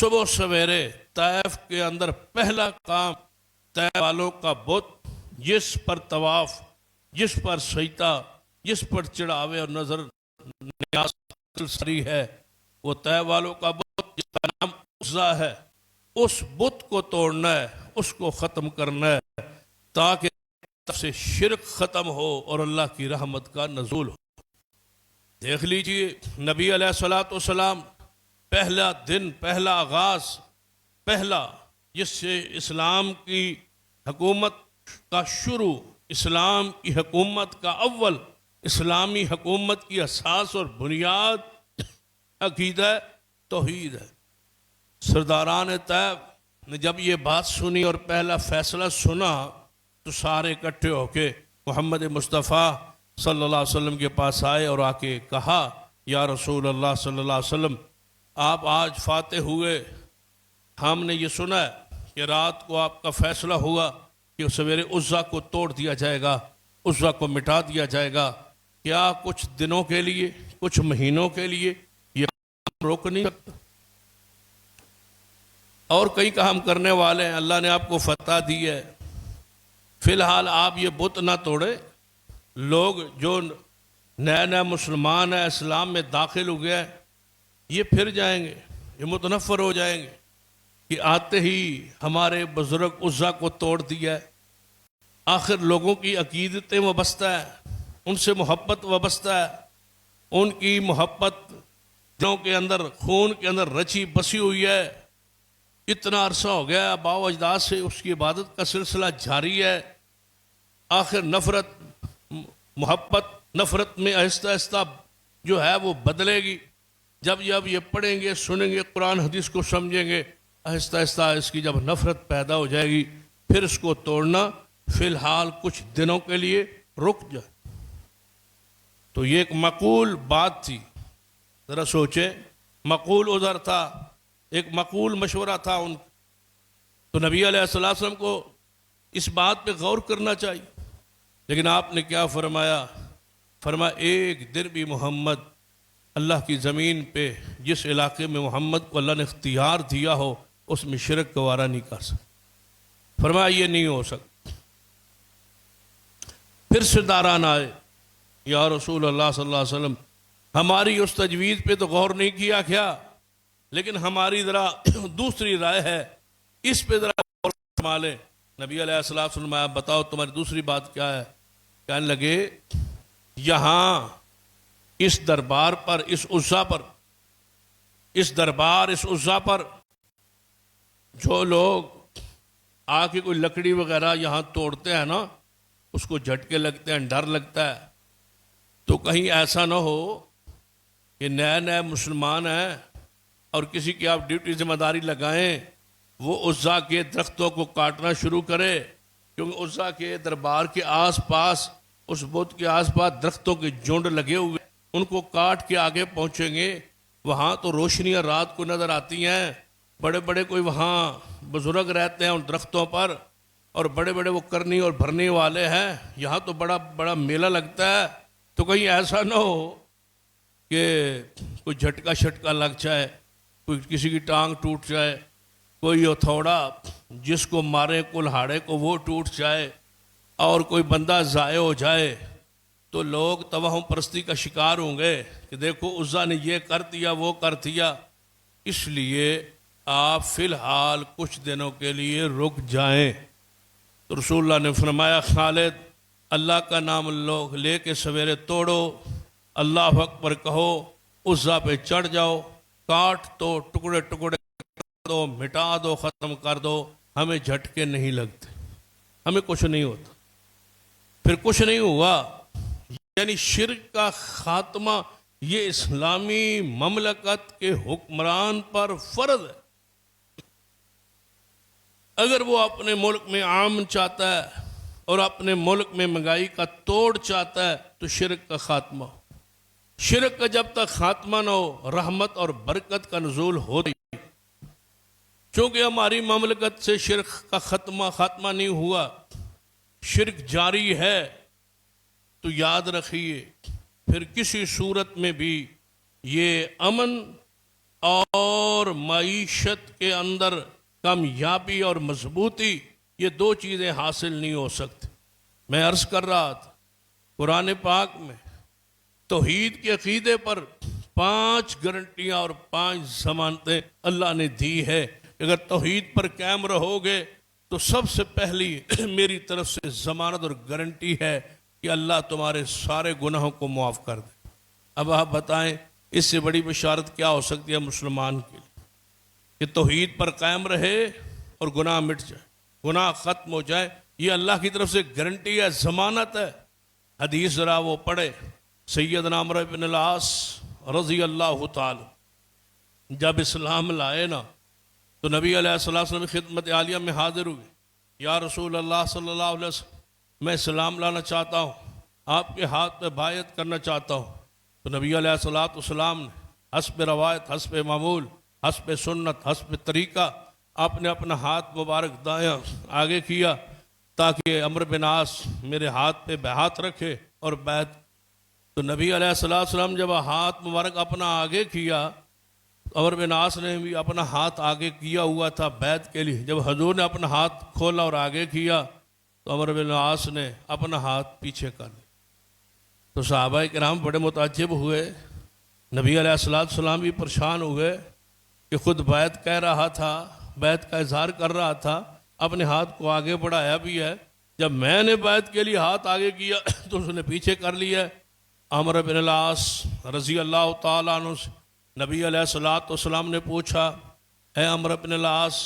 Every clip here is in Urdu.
صبح سویرے طائف کے اندر پہلا کام طائف والوں کا بت، جس پر طواف، جس پر سجدہ، جس پر چڑھاوے اور نظر نیاز سری ہے، وہ طائف والوں کا بت جس کا نام عزا ہے، اس بت کو توڑنا ہے، اس کو ختم کرنا ہے، تاکہ طرف سے شرک ختم ہو اور اللہ کی رحمت کا نزول ہو۔ دیکھ لیجئے نبی علیہ الصلوۃ والسلام پہلا دن، پہلا آغاز، پہلا جس سے اسلام کی حکومت کا شروع، اسلام کی حکومت کا اول، اسلامی حکومت کی اساس اور بنیاد عقیدہ توحید ہے۔ سرداران طیب نے جب یہ بات سنی اور پہلا فیصلہ سنا تو سارے اکٹھے ہو کے محمد مصطفیٰ صلی اللہ علیہ وسلم کے پاس آئے اور آ کے کہا، یا رسول اللہ صلی اللہ علیہ وسلم، آپ آج فاتح ہوئے، ہم نے یہ سنا ہے کہ رات کو آپ کا فیصلہ ہوا کہ سویرے عزا کو توڑ دیا جائے گا، عزا کو مٹا دیا جائے گا۔ کیا کچھ دنوں کے لیے، کچھ مہینوں کے لیے یہ کام روک نہیں سکتا؟ اور کئی کام کرنے والے ہیں، اللہ نے آپ کو فتح دی ہے، فی الحال آپ یہ بت نہ توڑے۔ لوگ جو نئے نئے مسلمان ہیں، اسلام میں داخل ہو گئے، یہ پھر جائیں گے، یہ متنفر ہو جائیں گے کہ آتے ہی ہمارے بزرگ عزا کو توڑ دیا ہے۔ آخر لوگوں کی عقیدتیں وابستہ ہیں، ان سے محبت وابستہ ہے، ان کی محبت دلوں کے اندر، خون کے اندر رچی بسی ہوئی ہے۔ اتنا عرصہ ہو گیا آباء و اجداد سے اس کی عبادت کا سلسلہ جاری ہے۔ آخر نفرت، محبت نفرت میں آہستہ آہستہ جو ہے وہ بدلے گی۔ جب یہ پڑھیں گے، سنیں گے، قرآن حدیث کو سمجھیں گے، آہستہ آہستہ اس کی جب نفرت پیدا ہو جائے گی، پھر اس کو توڑنا فی الحال کچھ دنوں کے لیے رک جائے۔ تو یہ ایک معقول بات تھی، ذرا سوچیں، معقول ادھر تھا، ایک معقول مشورہ تھا ان تو نبی علیہ السلام کو اس بات پہ غور کرنا چاہیے۔ لیکن آپ نے کیا فرمایا؟ فرمایا ایک دن بھی محمد اللہ کی زمین پہ جس علاقے میں محمد کو اللہ نے اختیار دیا ہو اس میں شرک گوارا نہیں کر سکتا۔ فرمایا یہ نہیں ہو سکتا۔ پھر سرداران آئے، یا رسول اللہ صلی اللہ علیہ وسلم، ہماری اس تجویز پہ تو غور نہیں کیا کیا، لیکن ہماری ذرا دوسری رائے ہے، اس پہ ذرا غور فرما لیں۔ نبی علیہ السلام آپ بتاؤ تمہاری دوسری بات کیا ہے؟ کہنے لگے یہاں اس دربار پر، اس عزا پر، اس دربار، اس عزا پر جو لوگ آ کے کوئی لکڑی وغیرہ یہاں توڑتے ہیں نا، اس کو جھٹکے لگتے ہیں، ڈر لگتا ہے، تو کہیں ایسا نہ ہو کہ نئے نئے مسلمان ہیں اور کسی کی آپ ڈیوٹی ذمہ داری لگائیں، وہ عزا کے درختوں کو کاٹنا شروع کرے، کیونکہ عزا کے دربار کے آس پاس، اس بت کے آس پاس درختوں کے جھنڈ لگے ہوئے، ان کو کاٹ کے آگے پہنچیں گے، وہاں تو روشنیاں رات کو نظر آتی ہیں، بڑے بڑے کوئی وہاں بزرگ رہتے ہیں ان درختوں پر، اور بڑے بڑے وہ کرنی اور بھرنے والے ہیں، یہاں تو بڑا بڑا میلہ لگتا ہے، تو کہیں ایسا نہ ہو کہ کوئی جھٹکا شٹکا لگ جائے، کوئی کسی کی ٹانگ ٹوٹ جائے، کوئی ہتھوڑا جس کو مارے کلہاڑے کو وہ ٹوٹ جائے، اور کوئی بندہ ضائع ہو جائے، تو لوگ توہم پرستی کا شکار ہوں گے کہ دیکھو عزا نے یہ کر دیا، وہ کر دیا۔ اس لیے آپ فی الحال کچھ دنوں کے لیے رک جائیں۔ تو رسول اللہ نے فرمایا خالد، اللہ کا نام لوگ لے کے سویرے توڑو، اللہ اکبر کہو، عزا پہ چڑھ جاؤ، کاٹ دو، ٹکڑے ٹکڑے کر دو، مٹا دو، ختم کر دو، ہمیں جھٹکے نہیں لگتے، ہمیں کچھ نہیں ہوتا۔ پھر کچھ نہیں ہوا، یعنی شرک کا خاتمہ یہ اسلامی مملکت کے حکمران پر فرض ہے۔ اگر وہ اپنے ملک میں امن چاہتا ہے اور اپنے ملک میں مہنگائی کا توڑ چاہتا ہے تو شرک کا خاتمہ ہو۔ شرک کا جب تک خاتمہ نہ ہو، رحمت اور برکت کا نزول ہو رہی۔ چونکہ ہماری مملکت سے شرک کا خاتمہ نہیں ہوا، شرک جاری ہے، تو یاد رکھیے پھر کسی صورت میں بھی یہ امن اور معیشت کے اندر کامیابی اور مضبوطی، یہ دو چیزیں حاصل نہیں ہو سکتی۔ میں عرض کر رہا تھا قرآن پاک میں توحید کے عقیدے پر 5 گارنٹیاں اور 5 ضمانتیں اللہ نے دی ہے۔ اگر توحید پر قائم رہو گے تو سب سے پہلی میری طرف سے ضمانت اور گارنٹی ہے کہ اللہ تمہارے سارے گناہوں کو معاف کر دے۔ اب آپ بتائیں اس سے بڑی بشارت کیا ہو سکتی ہے مسلمان کے لیے کہ توحید پر قائم رہے اور گناہ مٹ جائے، گناہ ختم ہو جائے۔ یہ اللہ کی طرف سے گارنٹی ہے، ضمانت ہے۔ حدیث ذرا وہ پڑھے، سیدنا عمرو بن العاص رضی اللہ تعالی جب اسلام لائے نا تو نبی علیہ السلام کی خدمت عالیہ میں حاضر ہوئے۔ یا رسول اللہ صلی اللہ علیہ وسلم، میں اسلام لانا چاہتا ہوں، آپ کے ہاتھ پہ بیعت کرنا چاہتا ہوں۔ تو نبی علیہ السلام نے حسب روایت، حسب معمول، حسب سنت، حسب طریقہ آپ نے اپنا ہاتھ مبارک دایاں آگے کیا تاکہ عمرو بن عاص میرے ہاتھ پہ ہاتھ رکھے اور بیعت۔ تو نبی علیہ السلام جب ہاتھ مبارک اپنا آگے کیا، عمرو بن عاص نے بھی اپنا ہاتھ آگے کیا ہوا تھا بیعت کے لیے۔ جب حضور نے اپنا ہاتھ کھولا اور آگے کیا تو عمرو بن عاص نے اپنا ہاتھ پیچھے کر لیا۔ تو صحابہ کرام بڑے متعجب ہوئے، نبی علیہ السلام بھی پریشان ہوئے کہ خود بیعت کہہ رہا تھا، بیعت کا اظہار کر رہا تھا، اپنے ہاتھ کو آگے بڑھایا بھی ہے، جب میں نے بیعت کے لیے ہاتھ آگے کیا تو اس نے پیچھے کر لیا۔ عمرو بن العاص رضی اللہ تعالیٰ عنہ سے نبی علیہ السلام نے پوچھا، اے عمرو بن العاص،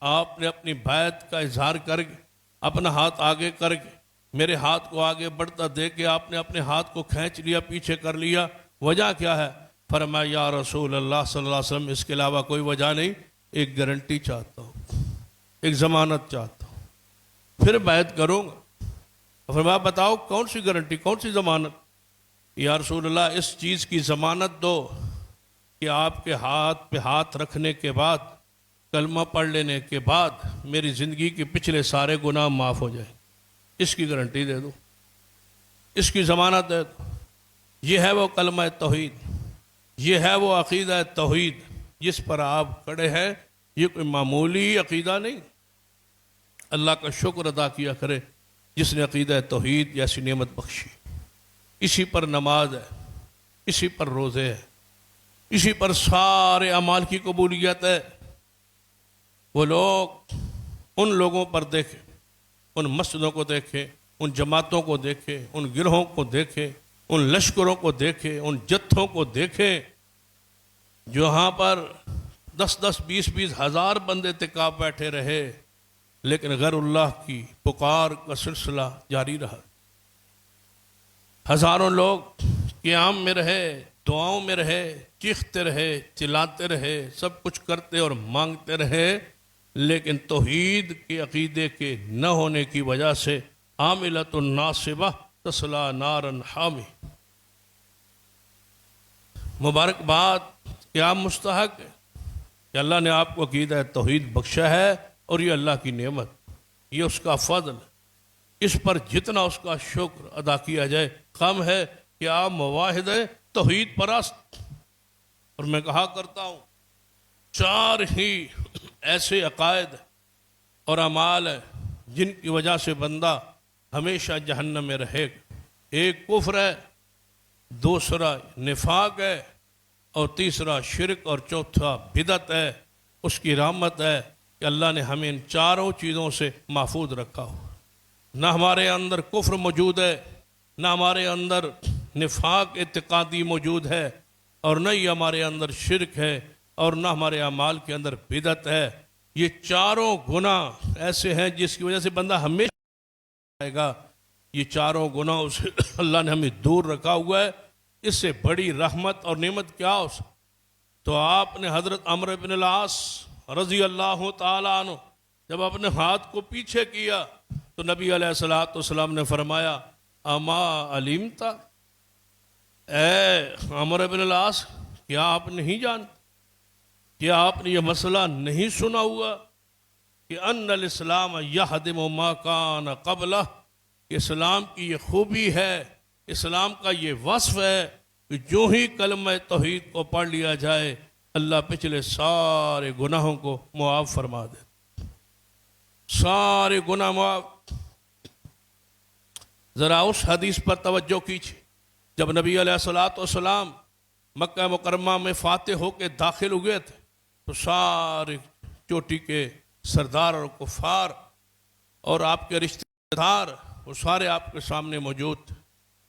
آپ نے اپنی بیعت کا اظہار کر کے اپنا ہاتھ آگے کر کے میرے ہاتھ کو آگے بڑھتا دیکھ کے آپ نے اپنے ہاتھ کو کھینچ لیا، پیچھے کر لیا، وجہ کیا ہے؟ فرمایا یا رسول اللہ صلی اللہ علیہ وسلم، اس کے علاوہ کوئی وجہ نہیں، ایک گارنٹی چاہتا ہوں، ایک ضمانت چاہتا ہوں، پھر بیعت کروں گا۔ فرمایا بتاؤ کون سی گارنٹی، کون سی ضمانت؟ یا رسول اللہ اس چیز کی ضمانت دو کہ آپ کے ہاتھ پہ ہاتھ رکھنے کے بعد، کلمہ پڑھ لینے کے بعد میری زندگی کے پچھلے سارے گناہ معاف ہو جائیں، اس کی گارنٹی دے دو، اس کی ضمانت دے دو۔ یہ ہے وہ کلمہ توحید، یہ ہے وہ عقیدہ توحید جس پر آپ کھڑے ہیں۔ یہ کوئی معمولی عقیدہ نہیں۔ اللہ کا شکر ادا کیا کرے جس نے عقیدہ توحید جیسی نعمت بخشی۔ اسی پر نماز ہے، اسی پر روزے ہے، اسی پر سارے اعمال کی قبولیت ہے۔ وہ لوگ ان لوگوں پر دیکھیں، ان مسجدوں کو دیکھیں، ان جماعتوں کو دیکھیں، ان گروہوں کو دیکھیں، ان لشکروں کو دیکھیں، ان جتھوں کو دیکھیں جہاں پر 10-10 20-20 ہزار بندے اعتکاف بیٹھے رہے، لیکن غیر اللہ کی پکار کا سلسلہ جاری رہا۔ ہزاروں لوگ قیام میں رہے، دعاؤں میں رہے، چیختے رہے، چلاتے رہے، سب کچھ کرتے اور مانگتے رہے، لیکن توحید کے عقیدے کے نہ ہونے کی وجہ سے عاملۃ ناصبہ تصلی نارا حامی۔ مبارکباد، کیا مستحق ہے کہ اللہ نے آپ کو عقیدہ توحید بخشا ہے، اور یہ اللہ کی نعمت، یہ اس کا فضل، اس پر جتنا اس کا شکر ادا کیا جائے کم ہے کہ آپ مواحد توحید پرست۔ اور میں کہا کرتا ہوں 4 ہی ایسے عقائد اور اعمال ہیں جن کی وجہ سے بندہ ہمیشہ جہنم میں رہے گا۔ ایک کفر ہے، دوسرا نفاق ہے، اور تیسرا شرک، اور چوتھا بدعت ہے۔ اس کی رحمت ہے کہ اللہ نے ہمیں ان 4 چیزوں سے محفوظ رکھا ہو۔ نہ ہمارے اندر کفر موجود ہے، نہ ہمارے اندر نفاق اعتقادی موجود ہے، اور نہ ہی ہمارے اندر شرک ہے، اور نہ ہمارے اعمال کے اندر بدعت ہے۔ یہ 4 گناہ ایسے ہیں جس کی وجہ سے بندہ ہمیشہ آئے گا۔ یہ 4 گناہوں سے اللہ نے ہمیں دور رکھا ہوا ہے۔ اس سے بڑی رحمت اور نعمت کیا ہو سکتی؟ تو آپ نے حضرت عمرو بن العاص رضی اللہ تعالیٰ عنہ جب اپنے ہاتھ کو پیچھے کیا تو نبی علیہ السلام نے فرمایا، اما علمت، اے عمرو بن العاص، کیا آپ نہیں جانتے، کیا آپ نے یہ مسئلہ نہیں سنا ہوا کہ ان الاسلام یہدم ما کان قبلہ؟ اسلام کی یہ خوبی ہے، اسلام کا یہ وصف ہے کہ جو ہی کلمہ توحید کو پڑھ لیا جائے، اللہ پچھلے سارے گناہوں کو معاف فرما دے، سارے گناہ معاف۔ ذرا اس حدیث پر توجہ کیجیے، جب نبی علیہ الصلوۃ والسلام مکہ مکرمہ میں فاتح ہو کے داخل ہوئے تھے تو سارے چوٹی کے سردار اور کفار اور آپ کے رشتہ دار وہ سارے آپ کے سامنے موجود تھے۔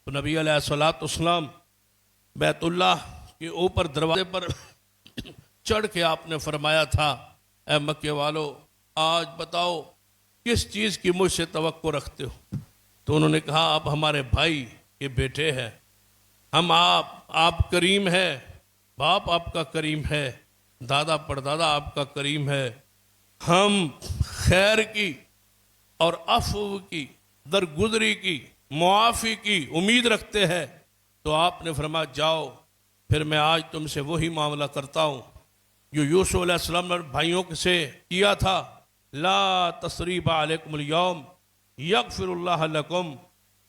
تو نبی علیہ الصلوۃ والسلام بیت اللہ کے اوپر دروازے پر چڑھ کے آپ نے فرمایا تھا، اے مکے والو، آج بتاؤ کس چیز کی مجھ سے توقع رکھتے ہو؟ تو انہوں نے کہا آپ ہمارے بھائی کے بیٹے ہیں، ہم آپ کریم ہے، باپ آپ کا کریم ہے، دادا پردادا آپ کا کریم ہے، ہم خیر کی اور عفو کی، درگزری کی، معافی کی امید رکھتے ہیں۔ تو آپ نے فرمایا جاؤ، پھر میں آج تم سے وہی معاملہ کرتا ہوں جو یوسف علیہ السلام نے بھائیوں سے کیا تھا، لا تثریب علیکم اليوم یغفر اللہ لکم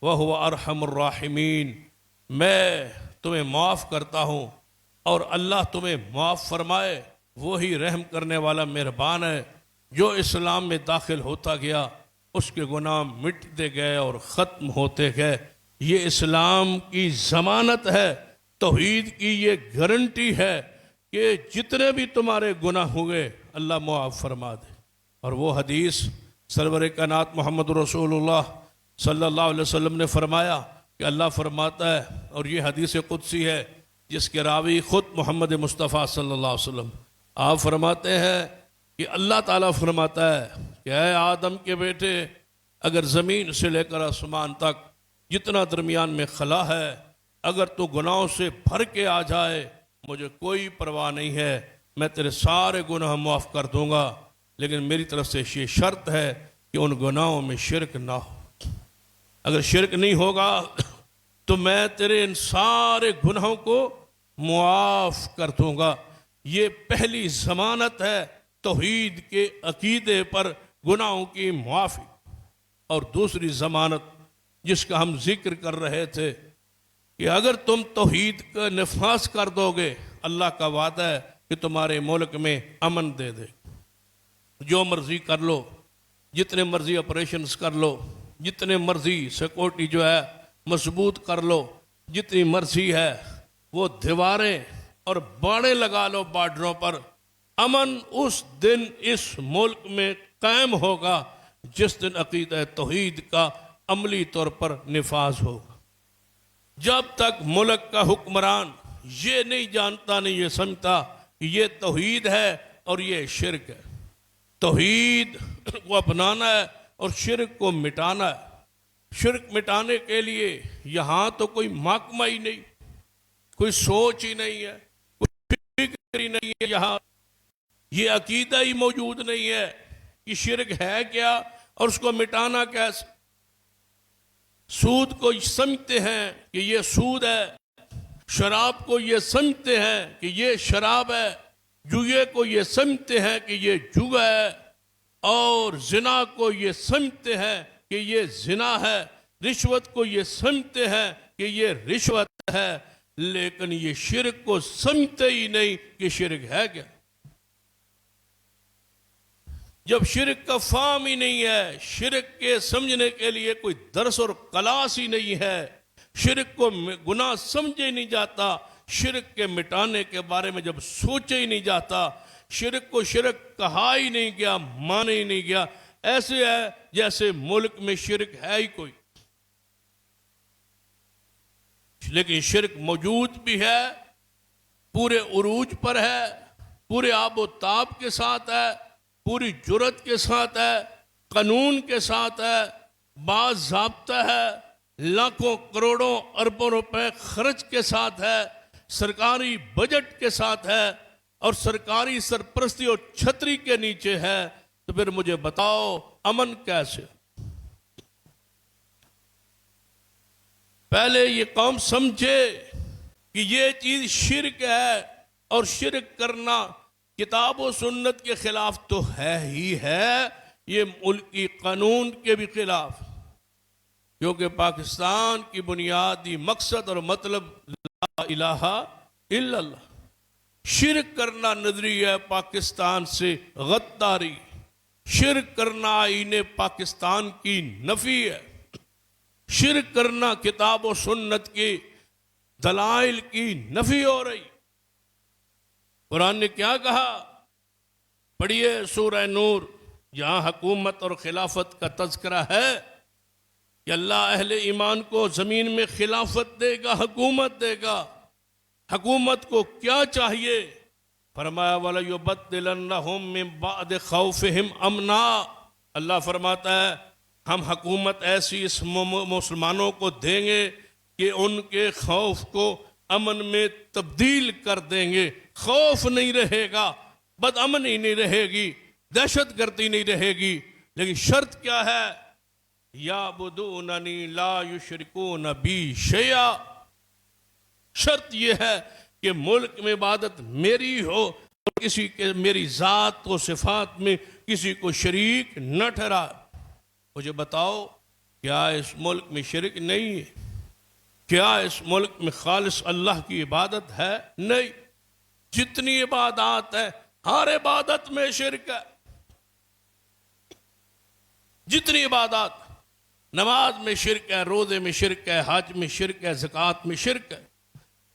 وہو ارحم الراحمین، میں تمہیں معاف کرتا ہوں اور اللہ تمہیں معاف فرمائے، وہی رحم کرنے والا مہربان ہے۔ جو اسلام میں داخل ہوتا گیا اس کے گناہ مٹتے گئے اور ختم ہوتے گئے۔ یہ اسلام کی ضمانت ہے، توحید کی یہ گارنٹی ہے کہ جتنے بھی تمہارے گناہ ہوئے اللہ معاف فرما دے۔ اور وہ حدیث سرور کائنات محمد رسول اللہ صلی اللہ علیہ وسلم نے فرمایا کہ اللہ فرماتا ہے، اور یہ حدیث قدسی ہے جس کے راوی خود محمد مصطفیٰ صلی اللہ علیہ وسلم، آپ فرماتے ہیں کہ اللہ تعالیٰ فرماتا ہے کہ اے آدم کے بیٹے، اگر زمین سے لے کر آسمان تک جتنا درمیان میں خلا ہے، اگر تو گناہوں سے بھر کے آ جائے مجھے کوئی پرواہ نہیں ہے، میں تیرے سارے گناہ معاف کر دوں گا، لیکن میری طرف سے یہ شرط ہے کہ ان گناہوں میں شرک نہ ہو۔ اگر شرک نہیں ہوگا تو میں تیرے ان سارے گناہوں کو معاف کر دوں گا۔ یہ پہلی ضمانت ہے توحید کے عقیدے پر گناہوں کی معافی۔ اور دوسری ضمانت جس کا ہم ذکر کر رہے تھے کہ اگر تم توحید کا نفاذ کر دو گے، اللہ کا وعدہ ہے کہ تمہارے ملک میں امن دے دے، جو مرضی کر لو، جتنے مرضی آپریشنز کر لو، جتنے مرضی سیکورٹی جو ہے مضبوط کر لو، جتنی مرضی ہے وہ دیواریں اور باڑیں لگا لو بارڈروں پر، امن اس دن اس ملک میں قائم ہوگا جس دن عقیدہ توحید کا عملی طور پر نفاذ ہوگا۔ جب تک ملک کا حکمران یہ نہیں جانتا، نہیں یہ سمجھتا کہ یہ توحید ہے اور یہ شرک ہے، توحید کو اپنانا ہے اور شرک کو مٹانا ہے۔ شرک مٹانے کے لیے یہاں تو کوئی محکمہ ہی نہیں، کوئی سوچ ہی نہیں ہے، کوئی فکر ہی نہیں ہے، یہاں یہ عقیدہ ہی موجود نہیں ہے کہ شرک ہے کیا اور اس کو مٹانا کیسے۔ سود کو سمجھتے ہیں کہ یہ سود ہے، شراب کو یہ سمجھتے ہیں کہ یہ شراب ہے، جوئے کو یہ سمجھتے ہیں کہ یہ جوا ہے، اور زنا کو یہ سمجھتے ہیں کہ یہ زنا ہے، رشوت کو یہ سمجھتے ہیں کہ یہ رشوت ہے، لیکن یہ شرک کو سمجھتے ہی نہیں کہ شرک ہے کیا۔ جب شرک کا فہم ہی نہیں ہے، شرک کے سمجھنے کے لیے کوئی درس اور کلاس ہی نہیں ہے، شرک کو گناہ سمجھے ہی نہیں جاتا، شرک کے مٹانے کے بارے میں جب سوچے ہی نہیں جاتا، شرک کو شرک کہا ہی نہیں گیا، مانے ہی نہیں گیا، ایسے ہے جیسے ملک میں شرک ہے ہی کوئی۔ لیکن شرک موجود بھی ہے، پورے عروج پر ہے، پورے آب و تاب کے ساتھ ہے، پوری جرت کے ساتھ ہے، قانون کے ساتھ ہے، باضابطہ ہے، لاکھوں کروڑوں اربوں روپے خرچ کے ساتھ ہے، سرکاری بجٹ کے ساتھ ہے، اور سرکاری سرپرستی اور چھتری کے نیچے ہے۔ تو پھر مجھے بتاؤ امن کیسے؟ پہلے یہ قوم سمجھے کہ یہ چیز شرک ہے، اور شرک کرنا کتاب و سنت کے خلاف تو ہے ہی ہے، یہ ملکی قانون کے بھی خلاف، کیونکہ پاکستان کی بنیادی مقصد اور مطلب لا الہ الا اللہ۔ شرک کرنا نظریہ پاکستان سے غداری، شرک کرنا آئین پاکستان کی نفی ہے، شرک کرنا کتاب و سنت کے دلائل کی نفی ہو رہی۔ قرآن نے کیا کہا؟ پڑھیے سورہ نور، جہاں حکومت اور خلافت کا تذکرہ ہے کہ اللہ اہل ایمان کو زمین میں خلافت دے گا، حکومت دے گا۔ حکومت کو کیا چاہیے؟ فرمایا وَلَيُبَدِّلَنَّهُم مِّن بَعْدِ خَوْفِهِمْ أَمْنًا۔ اللہ فرماتا ہے ہم حکومت ایسی اس مسلمانوں کو دیں گے کہ ان کے خوف کو امن میں تبدیل کر دیں گے۔ خوف نہیں رہے گا، بد امنی نہیں رہے گی، دہشت گردی نہیں رہے گی، لیکن شرط کیا ہے؟ یعبدوننی لا یشرکون بی شیئا۔ شرط یہ ہے کہ ملک میں عبادت میری ہو اور کسی کے میری ذات و صفات میں کسی کو شریک نہ ٹھہرا۔ مجھے بتاؤ کیا اس ملک میں شرک نہیں ہے؟ کیا اس ملک میں خالص اللہ کی عبادت ہے؟ نہیں۔ جتنی عبادات ہے ہر عبادت میں شرک ہے۔ جتنی عبادات، نماز میں شرک ہے، روزے میں شرک ہے، حج میں شرک ہے، زکوٰۃ میں شرک ہے،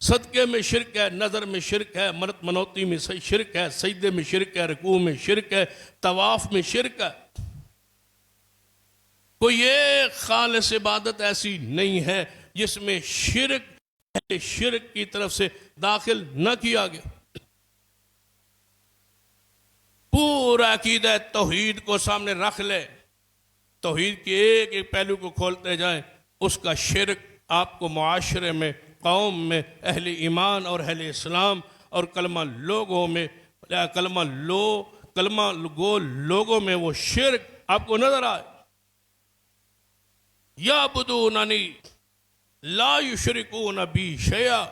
صدقے میں شرک ہے، نظر میں شرک ہے، منت منوتی میں شرک ہے، سجدے میں شرک ہے، رکوع میں شرک ہے، طواف میں شرک ہے۔ کوئی ایک خالص عبادت ایسی نہیں ہے جس میں شرک کی طرف سے داخل نہ کیا گیا۔ پورا عقیدہ توحید کو سامنے رکھ لے، توحید کے ایک ایک پہلو کو کھولتے جائیں، اس کا شرک آپ کو معاشرے میں، قوم میں، اہل ایمان اور اہل اسلام اور کلمہ لوگوں میں، کلمہ گو لوگوں میں وہ شرک آپ کو نظر آئے۔ یعبدوننی لا یشرکون بی شیئا۔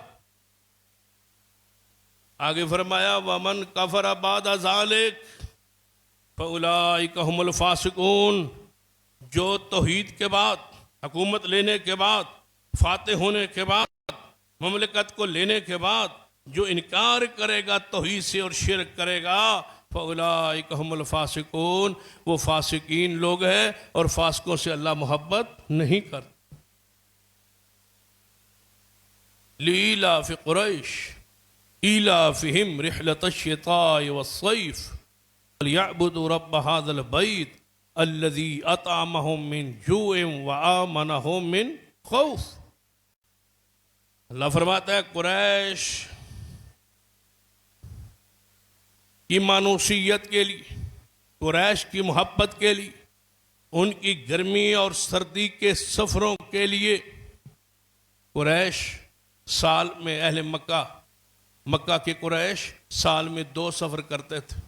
آگے فرمایا وَمَنْ كَفَرَ بَعْدَ ذَلِكَ فَأُولَئِكَ هُمُ الْفَاسِقُونَ۔ جو توحید کے بعد، حکومت لینے کے بعد، فاتح ہونے کے بعد، مملکت کو لینے کے بعد جو انکار کرے گا توحید سے اور شرک کرے گا، فَأُولَئِكَ هُمُ الْفَاسِقُونَ، وہ فاسقین لوگ ہیں اور فاسقوں سے اللہ محبت نہیں کرتا۔ لِإِيلَافِ قُرَيْشٍ إِيلَافِهِمْ رِحْلَةَ الشِّتَاءِ وَالصَّيْفِ فَلْيَعْبُدُوا رَبَّ هَذَا الْبَيْتِ الَّذِي أَطْعَمَهُم مِّن جُوعٍ وَآمَنَهُم مِّن خَوْفٍ۔ اللہ فرماتا ہے قریش کی مانوسیت کے لیے، قریش کی محبت کے لیے، ان کی گرمی اور سردی کے سفروں کے لیے، قریش سال میں اہل مکہ کے قریش سال میں 2 سفر کرتے تھے،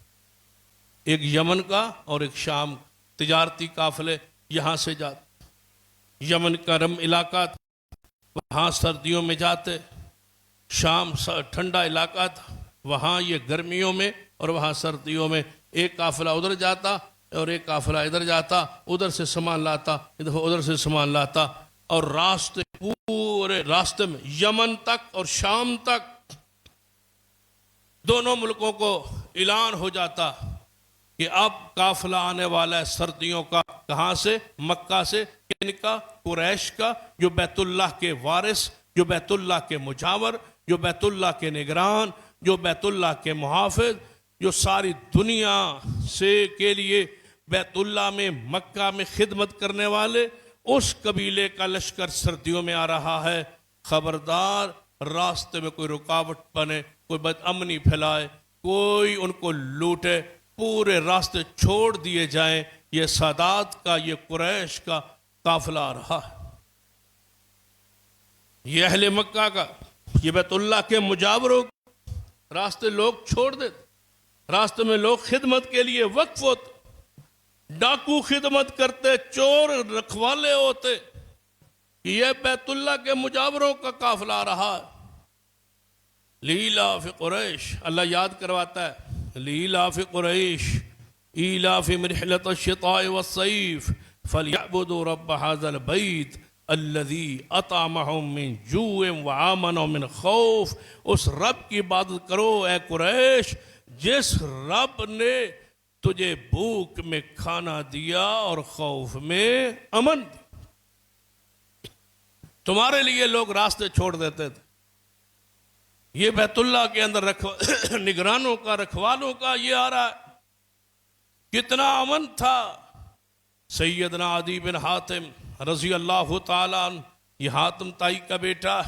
ایک یمن کا اور ایک شام۔ تجارتی قافلے یہاں سے جاتے، یمن کا رم علاقہ تھا، وہاں سردیوں میں جاتے، شام ٹھنڈا علاقہ تھا، وہاں یہ گرمیوں میں اور وہاں سردیوں میں ایک قافلہ ادھر جاتا اور ایک قافلہ ادھر جاتا، ادھر سے سامان لاتا، ادھر سے سامان لاتا، اور پورے راستے میں یمن تک اور شام تک دونوں ملکوں کو اعلان ہو جاتا کہ اب قافلہ آنے والا ہے سردیوں کا۔ کہاں سے؟ مکہ سے۔ کن کا؟ قریش کا، جو بیت اللہ کے وارث، جو بیت اللہ کے مجاور، جو بیت اللہ کے نگران، جو بیت اللہ کے محافظ، جو ساری دنیا سے کے لیے بیت اللہ میں، مکہ میں خدمت کرنے والے، اس قبیلے کا لشکر سردیوں میں آ رہا ہے۔ خبردار راستے میں کوئی رکاوٹ بنے، کوئی بد امنی پھیلائے، کوئی ان کو لوٹے، پورے راستے چھوڑ دیے جائیں۔ یہ سادات کا، یہ قریش کا قافلہ آ رہا ہے، یہ اہل مکہ کا، یہ بیت اللہ کے مجاوروں، راستے لوگ چھوڑ دیتے، راستے میں لوگ خدمت کے لیے وقف ہوتے، ڈاکو خدمت کرتے، چور رکھوالے ہوتے، یہ بیت اللہ کے مجاوروں کا قافلہ آ رہا ہے۔ لِإِيلَافِ قُرَيْشٍ، اللہ یاد کرواتا ہے، لِإِيلَافِ قُرَيْشٍ إِيلَافِهِمْ رِحْلَةَ الشِّتَاءِ وَالصَّيْفِ فَلْيَعْبُدُوا رَبَّ هَذَا الْبَيْتِ الذی اطعمہم من جوع وآمنہم من خوف، اس رب کی عبادت کرو اے قریش جس رب نے تجھے بھوک میں کھانا دیا اور خوف میں امن دیا۔ تمہارے لیے لوگ راستے چھوڑ دیتے تھے، یہ بیت اللہ کے اندر نگرانوں کا رکھوالوں کا یہ آ رہا ہے، کتنا امن تھا۔ سیدنا عدی بن حاتم رضی اللہ تعالیٰ عنہ، یہ حاتم تائی کا بیٹا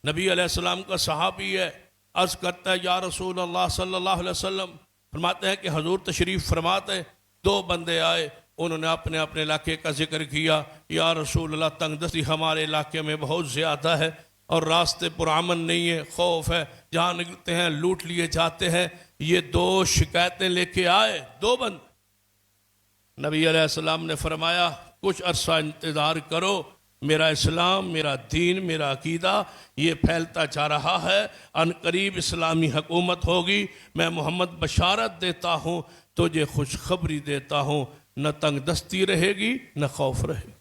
نبی علیہ السلام کا صحابی ہے، عرض کرتا ہے یا رسول اللہ صلی اللہ علیہ وسلم، فرماتے ہیں کہ حضور تشریف فرماتے، دو بندے آئے، انہوں نے اپنے اپنے علاقے کا ذکر کیا، یا رسول اللہ تنگ دستی ہمارے علاقے میں بہت زیادہ ہے اور راستے پرامن نہیں ہے، خوف ہے، جہاں نکلتے ہیں لوٹ لیے جاتے ہیں۔ یہ دو شکایتیں لے کے آئے، دو بندے۔ نبی علیہ السلام نے فرمایا کچھ عرصہ انتظار کرو، میرا اسلام، میرا دین، میرا عقیدہ یہ پھیلتا جا رہا ہے، ان قریب اسلامی حکومت ہوگی، میں محمد بشارت دیتا ہوں، تجھے خوشخبری دیتا ہوں، نہ تنگ دستی رہے گی نہ خوف رہے گی۔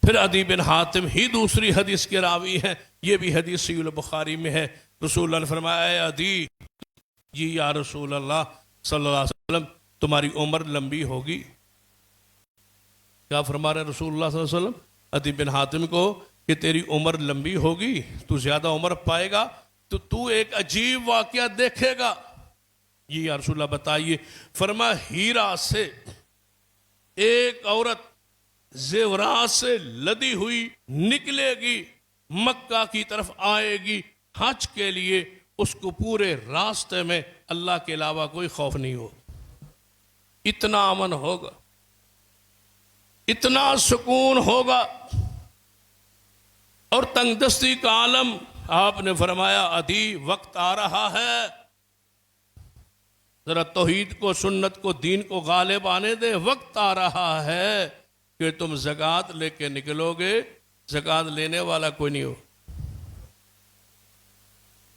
پھر عدی بن حاتم ہی دوسری حدیث کے راوی ہیں، یہ بھی حدیث صحیح البخاری میں ہے، رسول اللہ نے فرمایا اے عدی، جی یا رسول اللہ صلی اللہ علیہ وسلم تمہاری عمر لمبی ہوگی۔ کیا فرما رہے رسول اللہ صلی اللہ علیہ وسلم عدی بن حاتم کو کہ تیری عمر لمبی ہوگی، تو زیادہ عمر پائے گا تو ایک عجیب واقعہ دیکھے گا۔ جی یا رسول اللہ بتائیے۔ فرما ہیرا سے ایک عورت زیورات سے لدی ہوئی نکلے گی، مکہ کی طرف آئے گی حج کے لیے، اس کو پورے راستے میں اللہ کے علاوہ کوئی خوف نہیں ہو، اتنا امن ہوگا، اتنا سکون ہوگا، اور تنگ دستی کا عالم۔ آپ نے فرمایا عدی وقت آ رہا ہے، ذرا توحید کو، سنت کو، دین کو غالب آنے دے، وقت آ رہا ہے کہ تم زکوٰۃ لے کے نکلو گے، زکوٰۃ لینے والا کوئی نہیں ہو۔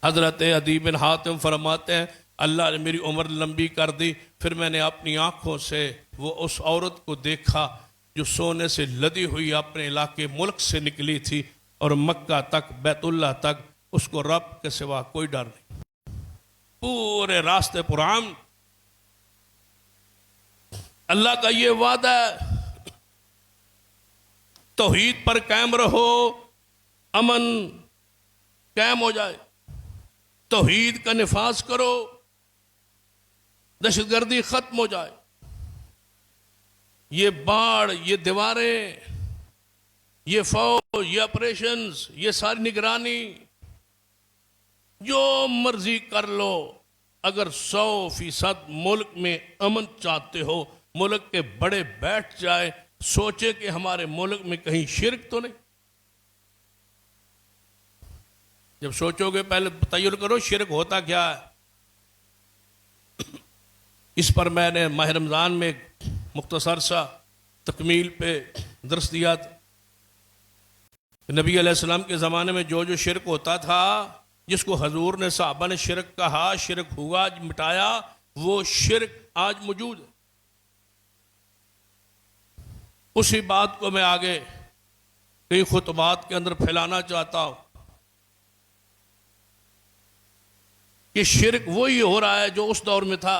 حضرت عدی بن حاتم فرماتے ہیں اللہ نے میری عمر لمبی کر دی، پھر میں نے اپنی آنکھوں سے وہ اس عورت کو دیکھا جو سونے سے لدی ہوئی اپنے علاقے ملک سے نکلی تھی، اور مکہ تک، بیت اللہ تک اس کو رب کے سوا کوئی ڈر نہیں، پورے راستے پرامن۔ اللہ کا یہ وعدہ ہے توحید پر قائم رہو، امن قائم ہو جائے، توحید کا نفاذ کرو، دہشت گردی ختم ہو جائے، یہ باڑ، یہ دیواریں، یہ فوج، یہ آپریشنز، یہ ساری نگرانی، جو مرضی کر لو، اگر 100% ملک میں امن چاہتے ہو، ملک کے بڑے بیٹھ جائے، سوچے کہ ہمارے ملک میں کہیں شرک تو نہیں۔ جب سوچو گے پہلے تخیل کرو شرک ہوتا کیا ہے۔ اس پر میں نے ماہ رمضان میں مختصر سا تکمیل پہ درس دیا تھا۔ نبی علیہ السلام کے زمانے میں جو شرک ہوتا تھا، جس کو حضور نے صحابہ نے شرک کہا، شرک ہوا، مٹایا، وہ شرک آج موجود ہے۔ اسی بات کو میں آگے کئی خطبات کے اندر پھیلانا چاہتا ہوں کہ شرک وہی ہو رہا ہے جو اس دور میں تھا۔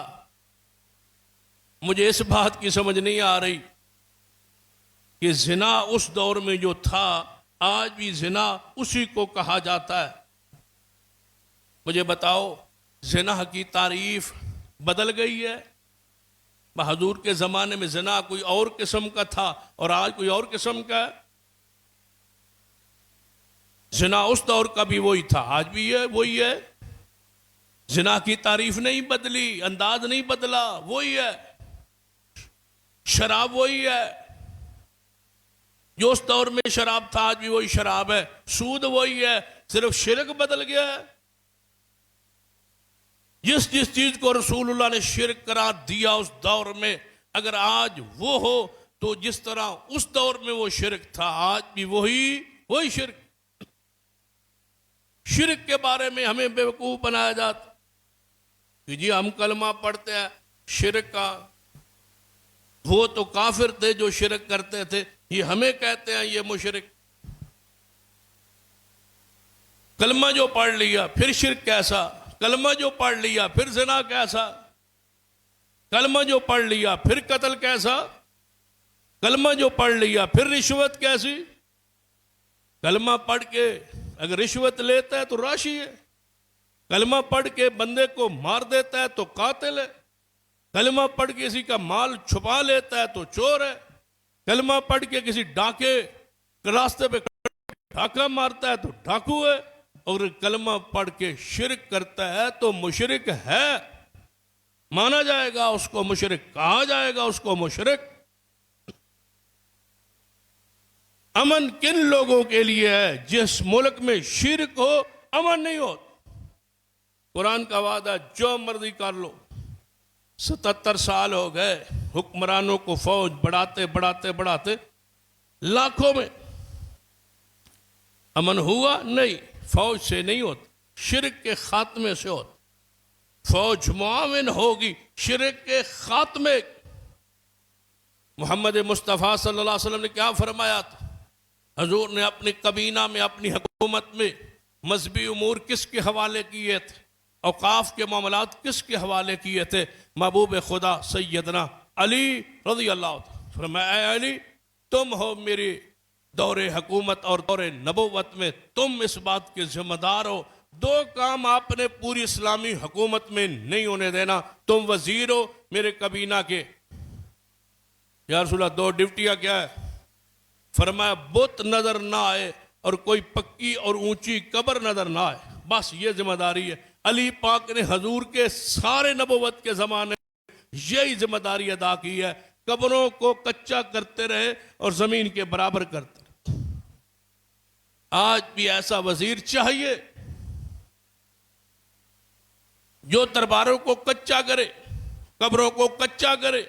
مجھے اس بات کی سمجھ نہیں آ رہی کہ زنا اس دور میں جو تھا، آج بھی زنا اسی کو کہا جاتا ہے۔ مجھے بتاؤ زنا کی تعریف بدل گئی ہے؟ حضور کے زمانے میں زنا کوئی اور قسم کا تھا اور آج کوئی اور قسم کا ہے۔ زنا اس دور کا بھی وہی تھا، آج بھی ہے وہی ہے۔ زنا کی تعریف نہیں بدلی، انداز نہیں بدلا، وہی ہے۔ شراب وہی ہے، جو اس دور میں شراب تھا آج بھی وہی شراب ہے۔ سود وہی ہے، صرف شرک بدل گیا ہے۔ جس چیز کو رسول اللہ نے شرک قرار دیا اس دور میں، اگر آج وہ ہو تو جس طرح اس دور میں وہ شرک تھا، آج بھی وہی شرک۔ شرک کے بارے میں ہمیں بیوقوف بنایا جاتا کہ جی ہم کلمہ پڑھتے ہیں، شرک کا وہ تو کافر تھے جو شرک کرتے تھے، یہ ہمیں کہتے ہیں یہ مشرک۔ کلمہ جو پڑھ لیا پھر شرک کیسا، کلمہ جو پڑھ لیا پھر زنا کیسا، کلمہ جو پڑھ لیا پھر قتل کیسا، کلمہ جو پڑھ لیا پھر رشوت کیسی۔ کلمہ پڑھ کے اگر رشوت لیتا ہے تو راشی ہے، کلمہ پڑھ کے بندے کو مار دیتا ہے تو قاتل ہے، کلمہ پڑھ کے کسی کا مال چھپا لیتا ہے تو چور ہے، کلمہ پڑھ کے کسی ڈاکے راستے پہ ڈھاکہ مارتا ہے تو ڈاکو ہے، اور کلمہ پڑھ کے شرک کرتا ہے تو مشرک ہے، مانا جائے گا اس کو مشرک، کہا جائے گا اس کو مشرک۔ امن کن لوگوں کے لیے ہے؟ جس ملک میں شرک ہو امن نہیں ہو۔ قرآن کا وعدہ جو مرضی کر لو، 77 سال ہو گئے حکمرانوں کو فوج بڑھاتے بڑھاتے بڑھاتے، لاکھوں میں امن ہوا نہیں، فوج سے نہیں ہوتا، شرک کے خاتمے سے ہوتا۔ فوج معاون ہوگی شرک کے خاتمے۔ محمد مصطفیٰ صلی اللہ علیہ وسلم نے کیا فرمایا تھا؟ حضور نے اپنی کابینہ میں، اپنی حکومت میں مذہبی امور کس کے حوالے کیے تھے؟ اوقاف کے معاملات کس کے حوالے کیے تھے؟ محبوب خدا سیدنا علی رضی اللہ عنہ۔ فرمایا اے علی، تم ہو میری دور حکومت اور دور نبوت میں، تم اس بات کے ذمہ دار ہو، دو کام آپ نے پوری اسلامی حکومت میں نہیں ہونے دینا۔ تم وزیر ہو میرے کابینہ کے، یا رسول اللہ دو ڈیوٹیاں کیا ہے؟ فرمایا بت نظر نہ آئے اور کوئی پکی اور اونچی قبر نظر نہ آئے، بس یہ ذمہ داری ہے۔ علی پاک نے حضور کے سارے نبوت کے زمانے یہی ذمہ داری ادا کی ہے، قبروں کو کچا کرتے رہے اور زمین کے برابر کرتے رہے۔ آج بھی ایسا وزیر چاہیے جو درباروں کو کچا کرے، قبروں کو کچا کرے،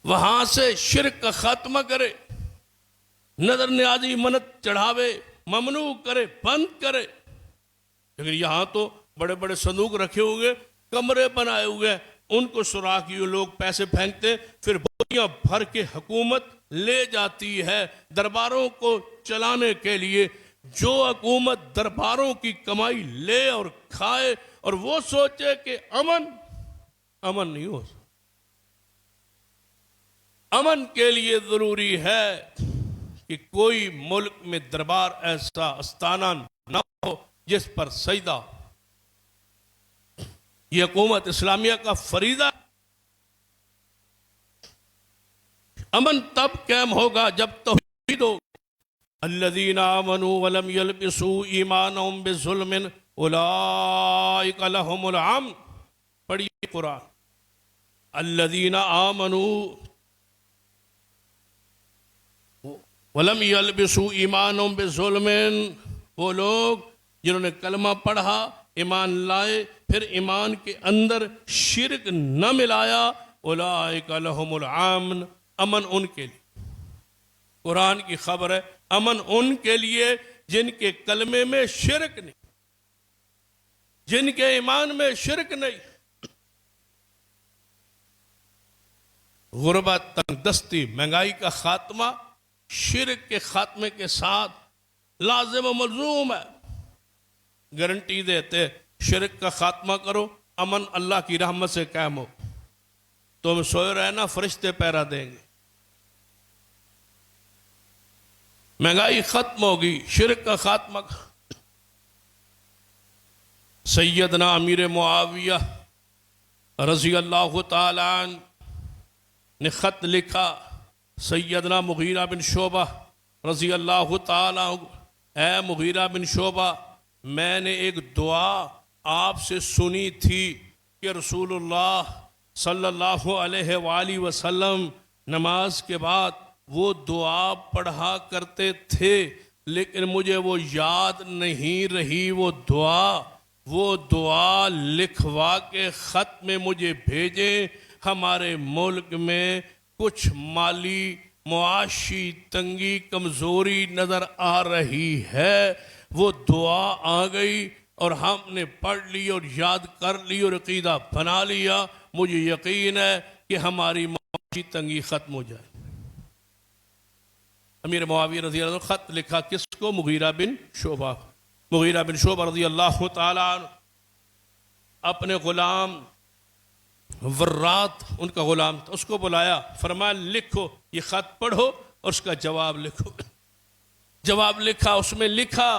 وہاں سے شرک کا خاتمہ کرے، نظر نیازی منت چڑھاوے ممنوع کرے، بند کرے۔ لیکن یہاں تو بڑے بڑے صندوق رکھے ہوئے، کمرے بنائے ہوئے، ان کو سوراخ کیے لوگ پیسے پھینکتے، پھر بوریاں بھر کے حکومت لے جاتی ہے درباروں کو چلانے کے لیے۔ جو حکومت درباروں کی کمائی لے اور کھائے اور وہ سوچے کہ امن نہیں ہو سکتا۔ امن کے لیے ضروری ہے کہ کوئی ملک میں دربار ایسا استانہ نہ ہو جس پر سجدہ ہو۔ یہ حکومت اسلامیہ کا فریضہ۔ امن تب قائم ہوگا جب توحید ہو۔ الذین آمنوا ولم یلبسوا ایمانہم بظلم اولئک لہم الامن۔ پڑھیے قرآن، الذین آمنوا ولم یلبسوا ایمانہم بظلم، وہ لوگ جنہوں نے کلمہ پڑھا، ایمان لائے، پھر ایمان کے اندر شرک نہ ملایا، اولئک لہم الامن، امن ان کے لیے۔ قرآن کی خبر ہے، امن ان کے لیے جن کے کلمے میں شرک نہیں، جن کے ایمان میں شرک نہیں۔ غربت، تنگ دستی، مہنگائی کا خاتمہ شرک کے خاتمے کے ساتھ لازم و ملزوم ہے۔ گارنٹی دیتے شرک کا خاتمہ کرو، امن اللہ کی رحمت سے قائم ہو۔ تم سوئے رہنا، فرشتے پہرا دیں گے۔ مہنگائی ختم ہوگی، شرک کا خاتمہ۔ سیدنا امیر معاویہ رضی اللہ تعالی عنہ نے خط لکھا، سیدنا مغیرہ بن شعبہ رضی اللہ تعالی عنہ، اے مغیرہ بن شعبہ، میں نے ایک دعا آپ سے سنی تھی کہ رسول اللہ صلی اللہ علیہ وآلہ وسلم نماز کے بعد وہ دعا پڑھا کرتے تھے، لیکن مجھے وہ یاد نہیں رہی وہ دعا لکھوا کے خط میں مجھے بھیجیں۔ ہمارے ملک میں کچھ مالی معاشی تنگی، کمزوری نظر آ رہی ہے، وہ دعا آ گئی اور ہم نے پڑھ لی اور یاد کر لی اور عقیدہ بنا لیا، مجھے یقین ہے کہ ہماری معاشی تنگی ختم ہو جائے۔ امیر معاویہ رضی اللہ عنہ خط لکھا کس کو؟ مغیرہ بن شعبہ۔ مغیرہ بن شعبہ رضی اللہ تعالیٰ عنہ اپنے غلام ورات، ان کا غلام تھا، اس کو بلایا، فرمایا لکھو یہ خط پڑھو اور اس کا جواب لکھو۔ جواب لکھا، اس میں لکھا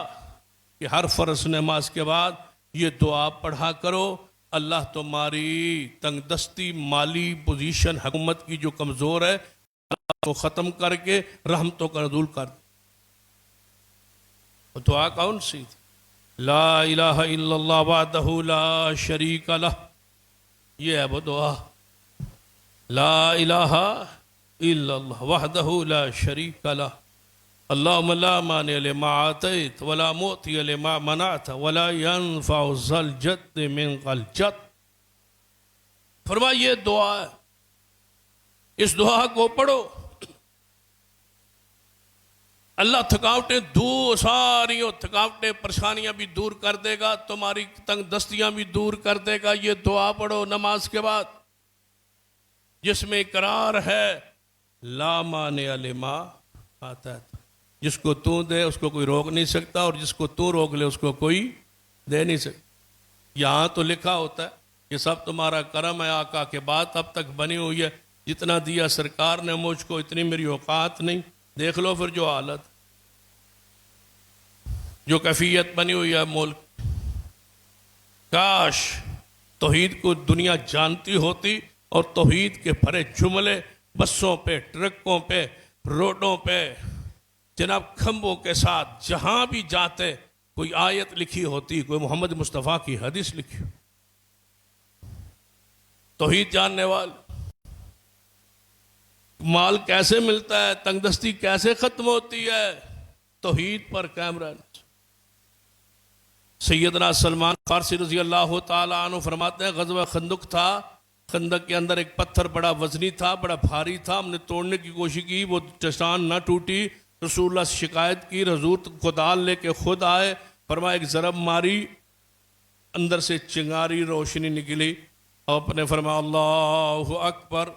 کہ ہر فرض نماز کے بعد یہ دعا پڑھا کرو، اللہ تمہاری تنگ دستی، مالی پوزیشن، حکومت کی جو کمزور ہے کو ختم کر کے رحمتوں کا نزول کر دے۔ وہ دعا کون سی تھی؟ لا الہ الا اللہ وحدہ لا شریک لہ، یہ ہے وہ دعا، لا الہ الا اللہ وحدہ لا شریک لہ، اللہم لا مانع لما آتیت ولا معطی لما منعت ولا ينفع ذا الجد منک الجد۔ فرمایا یہ دعا ہے، اس دعا کو پڑھو، اللہ تھکاوٹیں دور، ساری تھکاوٹیں پریشانیاں بھی دور کر دے گا، تمہاری تنگ دستیاں بھی دور کر دے گا۔ یہ دعا پڑھو نماز کے بعد، جس میں اقرار ہے لا مانع لما آتیت، جس کو تو دے اس کو کوئی روک نہیں سکتا، اور جس کو تو روک لے اس کو کوئی دے نہیں سکتا۔ یہاں تو لکھا ہوتا ہے یہ سب تمہارا کرم ہے، آقا کے بعد اب تک بنی ہوئی ہے، جتنا دیا سرکار نے مجھ کو اتنی میری اوقات نہیں۔ دیکھ لو پھر جو حالت، جو کیفیت بنی ہوئی ہے ملک، کاش توحید کو دنیا جانتی ہوتی اور توحید کے بھرے جملے بسوں پہ، ٹرکوں پہ، روڈوں پہ جناب کھمبوں کے ساتھ جہاں بھی جاتے کوئی آیت لکھی ہوتی، کوئی محمد مصطفیٰ کی حدیث لکھی ہو۔ توحید جاننے والے، مال کیسے ملتا ہے، تنگ دستی کیسے ختم ہوتی ہے، توحید پر قائم رہنا۔ سیدنا سلمان فارسی رضی اللہ تعالیٰ عنہ فرماتے ہیں غزوہ خندق تھا، خندق کے اندر ایک پتھر بڑا وزنی تھا، بڑا بھاری تھا، ہم نے توڑنے کی کوشش کی، وہ چٹان نہ ٹوٹی، رسول اللہ سے شکایت کی، حضور کدال لے کے خود آئے، فرمایا ایک ضرب ماری، اندر سے چنگاری روشنی نکلی، اور اپنے فرمایا اللہ اکبر،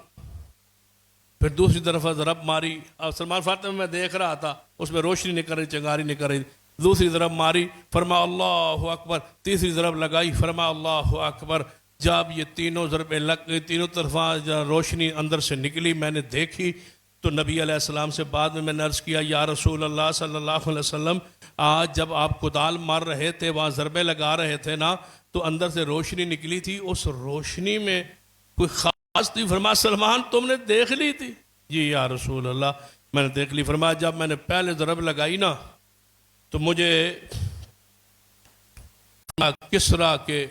پھر دوسری طرف ضرب ماری، اور سلمان فارسی میں دیکھ رہا تھا، اس میں روشنی نکل رہی، چنگاری نکل رہی، دوسری ضرب ماری، فرمایا اللہ اکبر، تیسری ضرب لگائی، فرمایا اللہ اکبر۔ جب یہ تینوں ضربیں لگ گئی، تینوں طرف روشنی اندر سے نکلی، میں نے دیکھی تو نبی علیہ السلام سے بعد میں نے عرض کیا یا رسول اللہ صلی اللہ علیہ وسلم، آج جب آپ کدال مار رہے تھے، وہاں ضربیں لگا رہے تھے نا، تو اندر سے روشنی نکلی تھی، اس روشنی میں کوئی خاص تھی؟ فرمایا سلمان تم نے دیکھ لی تھی؟ جی یا رسول اللہ میں نے دیکھ لی۔ فرمایا جب میں نے پہلے ضرب لگائی نا تو مجھے کسریٰ کے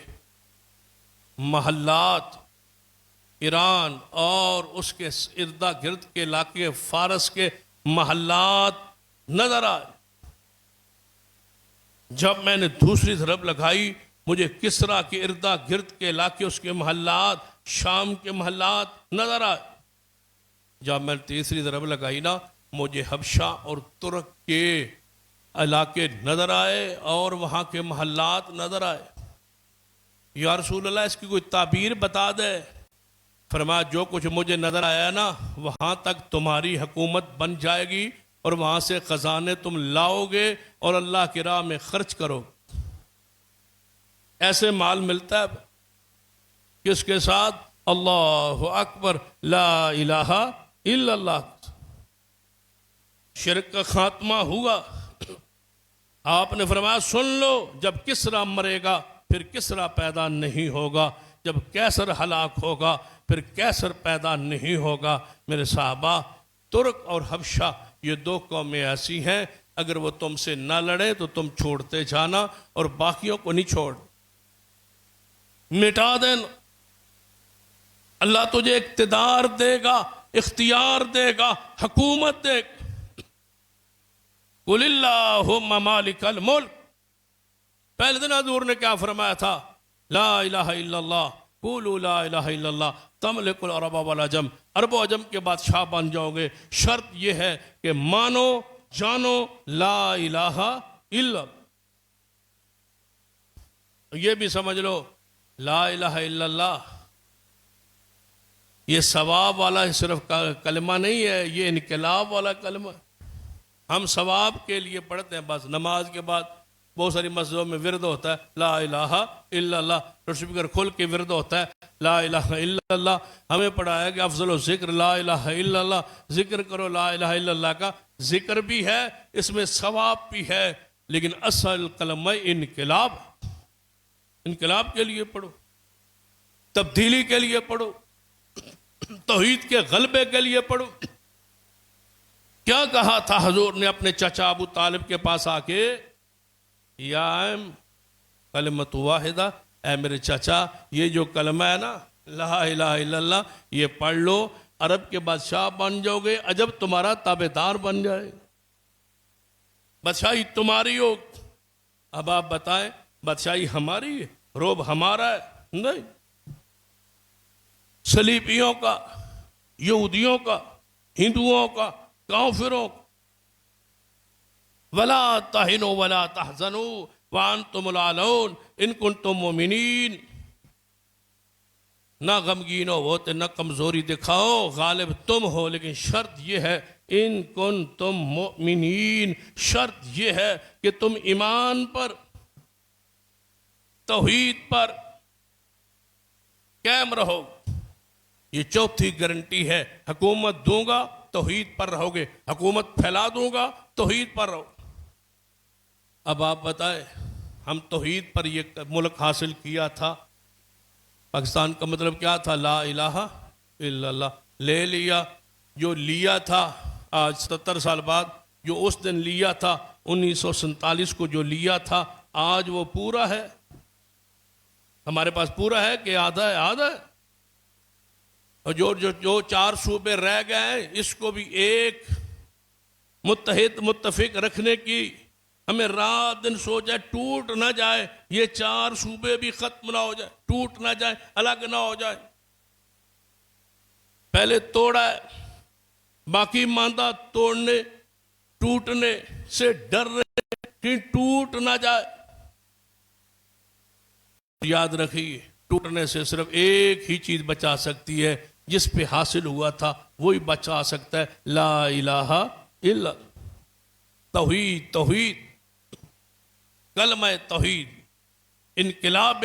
محلات ایران اور اس کے ارد گرد کے علاقے فارس کے محلات نظر آئے۔ جب میں نے دوسری ضرب لگائی مجھے کسریٰ کے ارد گرد کے علاقے، اس کے محلات، شام کے محلات نظر آئے۔ جب میں نے تیسری ضرب لگائی نا مجھے حبشہ اور ترک کے علاقے نظر آئے اور وہاں کے محلات نظر آئے۔ یا رسول اللہ اس کی کوئی تعبیر بتا دے۔ فرمایا جو کچھ مجھے نظر آیا نا وہاں تک تمہاری حکومت بن جائے گی، اور وہاں سے خزانے تم لاؤ گے اور اللہ کی راہ میں خرچ کرو۔ ایسے مال ملتا ہے کس کے ساتھ؟ اللہ اکبر، لا الہ الا اللہ، شرک کا خاتمہ ہوا۔ آپ نے فرمایا سن لو، جب کسریٰ مرے گا پھر کسریٰ پیدا نہیں ہوگا، جب کیسر ہلاک ہوگا پھر کیسر پیدا نہیں ہوگا۔ میرے صحابہ، ترک اور حبشہ یہ دو قومیں ایسی ہیں اگر وہ تم سے نہ لڑے تو تم چھوڑتے جانا اور باقیوں کو نہیں چھوڑ، مٹا دینا۔ اللہ تجھے اقتدار دے گا، اختیار دے گا، حکومت دے گا۔ قُلِ اللَّهُمَّ مَالِكَ الْمُلْكِ، پہلے دن حضور نے کیا فرمایا تھا؟ لا الہ الا اللہ، قولوا لا الہ الا اللہ تملک العرب والعجم، عرب و عجم کے بادشاہ بن جاؤ گے۔ شرط یہ ہے کہ مانو جانو لا الہ الا اللہ۔ یہ بھی سمجھ لو لا الہ الا اللہ یہ ثواب والا صرف کلمہ نہیں ہے، یہ انقلاب والا کلمہ۔ ہم ثواب کے لیے پڑھتے ہیں بس، نماز کے بعد بہت ساری مسجدوں میں ورد ہوتا ہے لا الہ الا اللہ، اسپیکر کھول کے ورد ہوتا ہے لا الہ الا اللہ۔ ہمیں پڑھایا کہ افضل و ذکر لا الہ الا اللہ، ذکر کرو لا الہ الا اللہ کا، ذکر بھی ہے اس میں ثواب بھی ہے، لیکن اصل کلمہ انقلاب، انقلاب کے لیے پڑھو، تبدیلی کے لیے پڑھو، توحید کے غلبے کے لیے پڑھو۔ کیا کہا تھا حضور نے اپنے چچا ابو طالب کے پاس آ کے، یا کلمۃ واحدہ، اے میرے چچا یہ جو کلمہ ہے نا لا الہ الا اللہ، یہ پڑھ لو، عرب کے بادشاہ بن جاؤ گے، عجب تمہارا تابعدار بن جائے، بادشاہی تمہاری ہو۔ اب آپ بتائیں بادشاہی ہماری ہے، روب ہمارا ہے؟ نہیں، صلیبیوں کا، یہودیوں کا، ہندوؤں کا، کافروں کا۔ ولا تہنوا ولا تحزنوا وانتم الاعلون ان کنتم مؤمنین، نہ غمگین ہو نہ کمزوری دکھاؤ، غالب تم ہو، لیکن شرط یہ ہے ان کنتم مؤمنین، شرط یہ ہے کہ تم ایمان پر، توحید پر قائم رہو۔ یہ چوتھی گارنٹی ہے، حکومت دوں گا توحید پر رہو گے، حکومت پھیلا دوں گا توحید پر رہو۔ اب آپ بتائیں ہم توحید پر یہ ملک حاصل کیا تھا، پاکستان کا مطلب کیا تھا؟ لا الہ الا اللہ، لے لیا جو لیا تھا، آج 77 سال بعد جو اس دن لیا تھا 1947 کو جو لیا تھا، آج وہ پورا ہے ہمارے پاس، پورا ہے کہ آدھا ہے؟ آدھا ہے۔ اور جو 4 صوبے رہ گئے ہیں اس کو بھی ایک متحد متفق رکھنے کی ہمیں رات دن سوچا، ٹوٹ نہ جائے، یہ 4 صوبے بھی ختم نہ ہو جائے، ٹوٹ نہ جائے، الگ نہ ہو جائے۔ پہلے توڑا ہے، باقی ماندہ توڑنے ٹوٹنے سے ڈر رہے کہ ٹوٹ نہ جائے۔ یاد رکھیے ٹوٹنے سے صرف ایک ہی چیز بچا سکتی ہے، جس پہ حاصل ہوا تھا وہی بچا سکتا ہے، لا الہ الا توحید، توحید، کلمہ توحید، انقلاب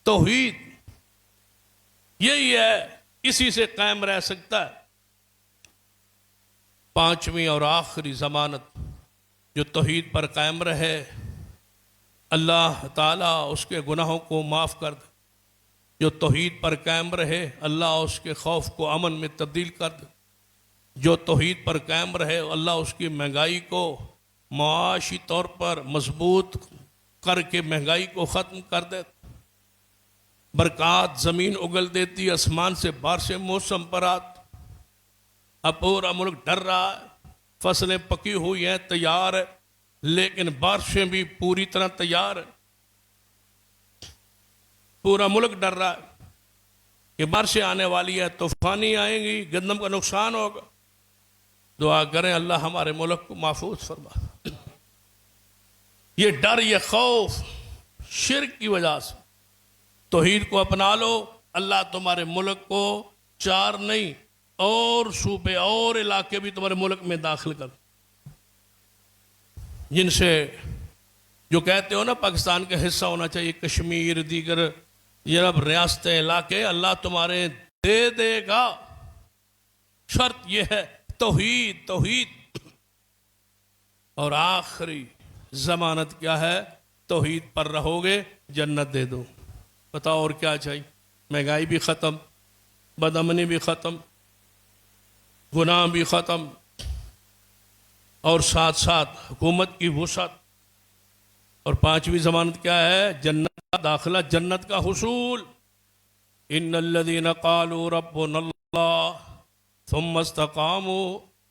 توحید، یہی ہے، اسی سے قائم رہ سکتا ہے۔ 5ویں اور آخری ضمانت جو توحید پر قائم رہے، اللہ تعالیٰ اس کے گناہوں کو معاف کر دے۔ جو توحید پر قائم رہے اللہ اس کے خوف کو امن میں تبدیل کر دے۔ جو توحید پر قائم رہے اللہ اس کی مہنگائی کو معاشی طور پر مضبوط کر کے مہنگائی کو ختم کر دے۔ برکات زمین اگل دیتی، آسمان سے بارشیں موسم پر آتی۔ اب پورا ملک ڈر رہا ہے، فصلیں پکی ہوئی ہیں، تیار ہے، لیکن بارشیں بھی پوری طرح تیار ہے۔ پورا ملک ڈر رہا ہے کہ بارشیں آنے والی ہیں، طوفانی آئیں گی، گندم کا نقصان ہوگا۔ دعا کریں اللہ ہمارے ملک کو محفوظ فرما۔ یہ ڈر، یہ خوف شرک کی وجہ سے، توحید کو اپنا لو، اللہ تمہارے ملک کو 4 نہیں اور صوبے اور علاقے بھی تمہارے ملک میں داخل کر، جن سے جو کہتے ہو نا پاکستان کا حصہ ہونا چاہیے، کشمیر، دیگر یہ اب ریاستیں، علاقے اللہ تمہارے دے دے گا۔ شرط یہ ہے توحید، توحید۔ اور آخری ضمانت کیا ہے؟ توحید پر رہو گے جنت دے دو۔ بتاؤ اور کیا چاہیے؟ مہنگائی بھی ختم، بدامنی بھی ختم، گناہ بھی ختم، اور ساتھ ساتھ حکومت کی وسعت۔ اور 5ویں ضمانت کیا ہے؟ جنت کا داخلہ، جنت کا حصول۔ ان الذين قالوا ربنا الله ثم استقاموا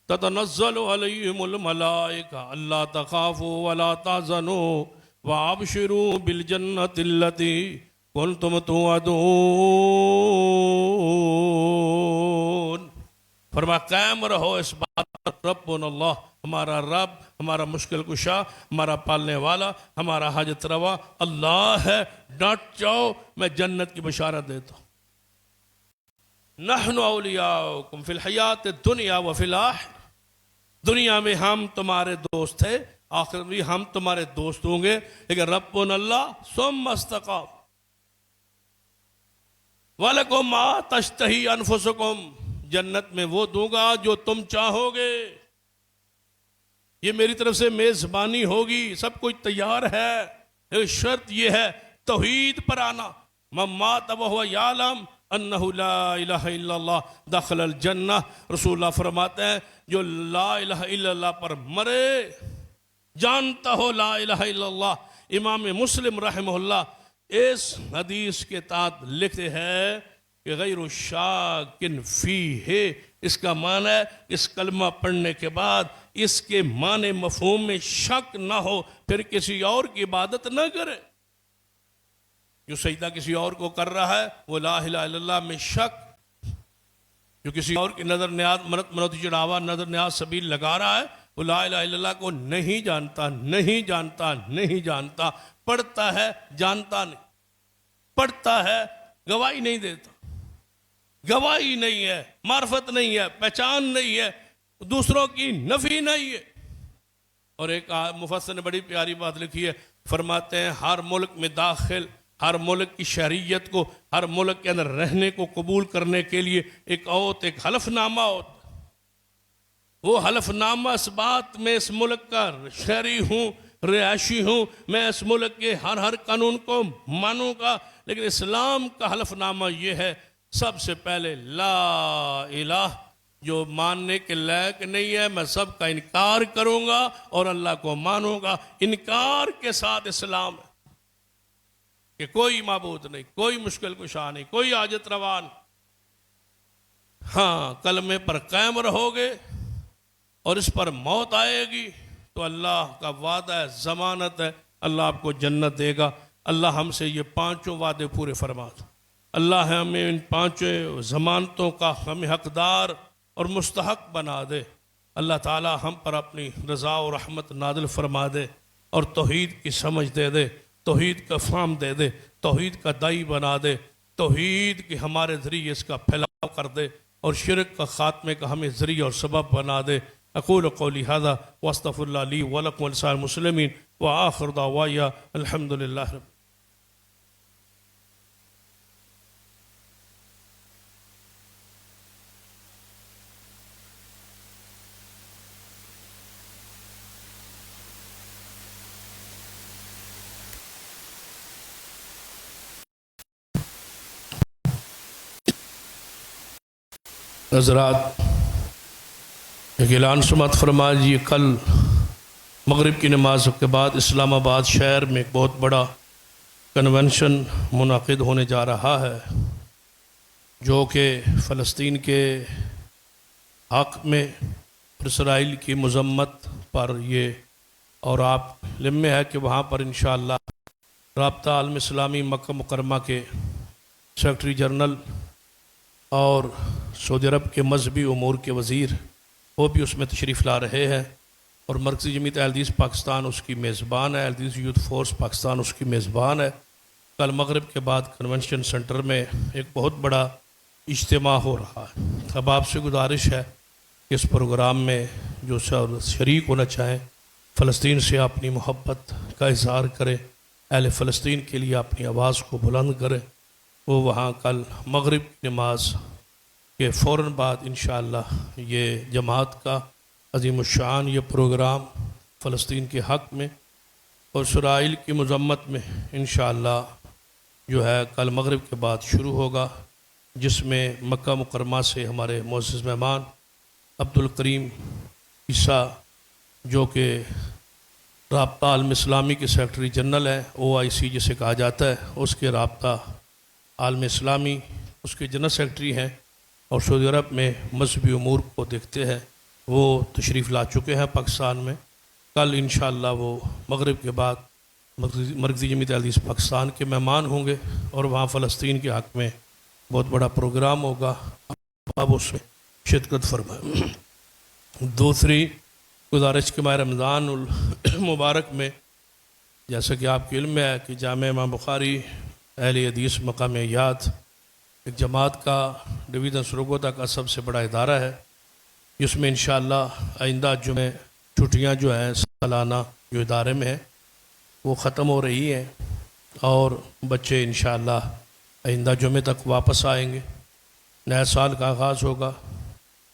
تتنزل عليهم الملائكة الا تخافوا ولا تحزنوا وابشروا بالجنة التي كنتم توعدون۔ فرمایا قائم رہو اس بات ربنا اللہ، ہمارا رب، ہمارا مشکل کشا، ہمارا پالنے والا، ہمارا حاجت روا اللہ ہے، ڈٹ جاؤ، میں جنت کی بشارت دیتا ہوں۔ نحن اولیاؤکم فی الحیات الدنیا وفی الآخرہ، دنیا میں ہم تمہارے دوست تھے، آخرت بھی ہم تمہارے دوست ہوں گے، لیکن ربنا اللہ ثم استقام وَلَكُمْ مَا تَشْتَهِي أَنفُسُكُمْ، جنت میں وہ دوں گا جو تم چاہو گے، یہ میری طرف سے میزبانی ہوگی، سب کچھ تیار ہے، لیکن شرط یہ ہے توحید پر آنا۔ مَن مَاتَ وَهُوَ يَعْلَمُ أَنَّهُ لَا إِلَهَ إِلَّا اللَّهُ دَخَلَ الْجَنَّةَ، رسول اللہ فرماتے ہیں جو لا الہ الا اللہ پر مرے، جانتا ہو لا الہ الا اللہ۔ امام مسلم رحمہ اللہ اس حدیث کے تحت لکھتے ہیں کہ غیر الشاکن فیہ، اس کا معنی ہے اس کلمہ پڑھنے کے بعد اس کے معنی مفہوم میں شک نہ ہو، پھر کسی اور کی عبادت نہ کرے۔ جو سجدہ کسی اور کو کر رہا ہے وہ لا الہ الا اللہ میں شک، جو کسی اور کی نظر نیاز منوتی چڑھاوا نظر نیاز سبیل لگا رہا ہے وہ لا الہ الا اللہ کو نہیں جانتا، نہیں جانتا، نہیں جانتا، پڑھتا ہے جانتا نہیں، پڑھتا ہے گواہی نہیں دیتا، گواہی نہیں ہے، معرفت نہیں ہے، پہچان نہیں ہے، دوسروں کی نفی نہیں ہے۔ اور ایک مفسر نے بڑی پیاری بات لکھی ہے، فرماتے ہیں ہر ملک میں داخل، ہر ملک کی شہریت کو، ہر ملک کے اندر رہنے کو قبول کرنے کے لیے ایک حلف نامہ ہوتا، وہ حلف نامہ اس بات میں اس ملک کا شہری ہوں، رہائشی ہوں، میں اس ملک کے ہر قانون کو مانوں گا، لیکن اسلام کا حلف نامہ یہ ہے سب سے پہلے لا الہ، جو ماننے کے لائق نہیں ہے میں سب کا انکار کروں گا اور اللہ کو مانوں گا۔ انکار کے ساتھ اسلام ہے کہ کوئی معبود نہیں، کوئی مشکل کشا نہیں، کوئی حاجت روا نہیں۔ ہاں کلمے پر قائم رہو گے اور اس پر موت آئے گی تو اللہ کا وعدہ ہے، ضمانت ہے، اللہ آپ کو جنت دے گا۔ اللہ ہم سے یہ پانچوں وعدے پورے فرما دے، اللہ ہمیں ان پانچوں ضمانتوں کا ہمیں حقدار اور مستحق بنا دے۔ اللہ تعالی ہم پر اپنی رضا و رحمت نازل فرما دے اور توحید کی سمجھ دے دے، توحید کا فہم دے دے، توحید کا دائی بنا دے، توحید کے ہمارے ذریعے اس کا پھیلاؤ کر دے اور شرک کا خاتمے کا ہمیں ذریعہ اور سبب بنا دے۔ اقول قولی ھذا واستغفر اللہ لی ولکم ولسائر المسلمین وآخر دعوایا الحمد للہ رب۔ حضرات ایک اعلان سماعت فرما لیجیے، کل مغرب کی نماز کے بعد اسلام آباد شہر میں ایک بہت بڑا کنونشن منعقد ہونے جا رہا ہے جو کہ فلسطین کے حق میں اسرائیل کی مذمت پر یہ، اور آپ علم میں ہے کہ وہاں پر انشاءاللہ رابطہ عالم اسلامی مکہ مکرمہ کے سیکرٹری جنرل اور سعودی عرب کے مذہبی امور کے وزیر وہ بھی اس میں تشریف لا رہے ہیں، اور مرکزی جمعیت اہل حدیث پاکستان اس کی میزبان ہے، اہل حدیث یوتھ فورس پاکستان اس کی میزبان ہے۔ کل مغرب کے بعد کنونشن سنٹر میں ایک بہت بڑا اجتماع ہو رہا ہے۔ اب آپ سے گزارش ہے کہ اس پروگرام میں جو شریک ہونا چاہیں فلسطین سے اپنی محبت کا اظہار کریں، اہل فلسطین کے لیے اپنی آواز کو بلند کریں، وہ وہاں کل مغرب کی نماز کے فوراً بعد انشاءاللہ یہ جماعت کا عظیم الشان یہ پروگرام فلسطین کے حق میں اور اسرائیل کی مذمت میں انشاءاللہ جو ہے کل مغرب کے بعد شروع ہوگا، جس میں مکہ مکرمہ سے ہمارے معزز مہمان عبدالکریم عیسیٰ جو کہ رابطہ عالم اسلامی کے سیکرٹری جنرل ہیں، OIC جسے کہا جاتا ہے، اس کے رابطہ عالم اسلامی اس کے جنرل سیکرٹری ہیں اور سعودی عرب میں مذہبی امور کو دیکھتے ہیں، وہ تشریف لا چکے ہیں پاکستان میں۔ کل انشاءاللہ وہ مغرب کے بعد مرکزی جمعیت اہل حدیث پاکستان کے مہمان ہوں گے اور وہاں فلسطین کے حق میں بہت بڑا پروگرام ہوگا، آپ اس میں شرکت فرمائیں۔ دوسری گزارش کے ماہ رمضان المبارک میں جیسا کہ آپ کے علم میں ہے کہ جامع امام بخاری اہل حدیث مقام یاد ایک جماعت کا ڈویژن سرگودا کا سب سے بڑا ادارہ ہے، جس میں انشاءاللہ آئندہ جمعے چھٹیاں جو ہیں سالانہ جو ادارے میں ہیں وہ ختم ہو رہی ہیں، اور بچے انشاءاللہ آئندہ جمعے تک واپس آئیں گے، نئے سال کا آغاز ہوگا۔